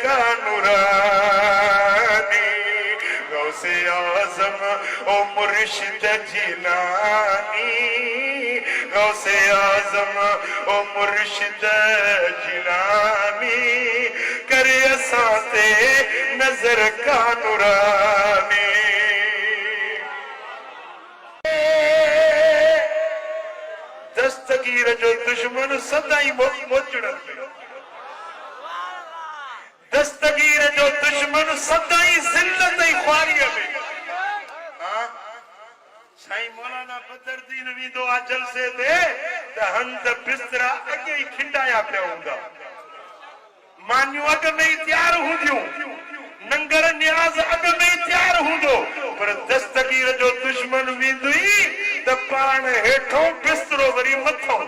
का नूरानी गौसे आजम ओ मुर्शिद जिलानी गौसे आजम ओ मुर्शिद जिलानी करे असाते नजर का नूरानी दस्तगीर जो दुश्मन सदाई मोचड़न में दस्तगीर जो दुश्मन सदाई जिल्लत ख्वारिया में साईं मौलाना बदरुद्दीन वींदो आ जलसे ते त हंध बिस्तरा अगे ही खिंडाया पिया हूंदा मानियूं अग में ही तैयार हूंदियूं नंगर न्याज अग में ही तैयार हूंदो पर दस्तगीर जो दुश्मन वींदुई त पाण हेठों बिस्तरो वरी मथों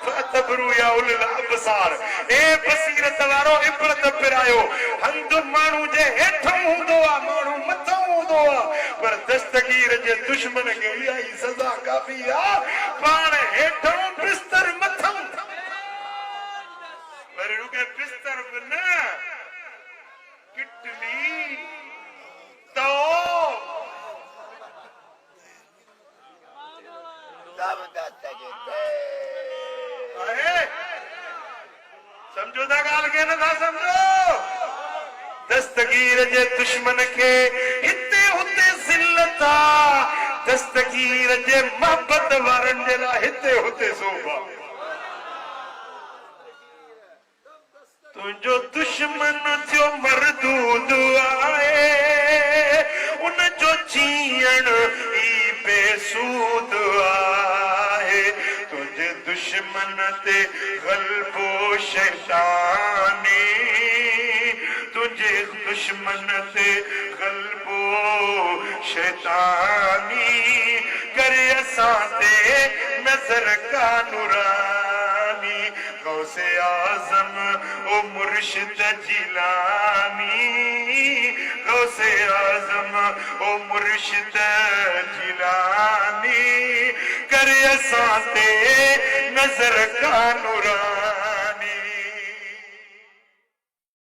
फतबरू या उल अबसार ए बसीरत वारो इबरत पिरायो हंध मानू जे हेठों हूंदो आ मानू मथों हूंदो आ पर दस्तगीर जे दुश्मन के इहा ई सज़ा काफ़ी आ पाण हेठों बिस्तर मथों पर रुके बिस्तर पे न किटली तो समझो था गाल के न था समझो दस्तगीर जे दुश्मन के हिते हुते जिल्लता दस्तगीर जे मोहब्बत वारन जे ला हिते हुते सोभा तुझो दुश्मन थियो मरदूद आए उन जो जीअण ई बेसूद आए तुझे दुश्मन ते गलबो शैतानी तुझे दुश्मन ते गलबो शैतानी करे असां ते नजर का नूरानी गौसे आजम ओ मुर्शिद जिलानी गौसे आजम ओ मुर्शिद जिलानी करे असां ते नजर का नूरानी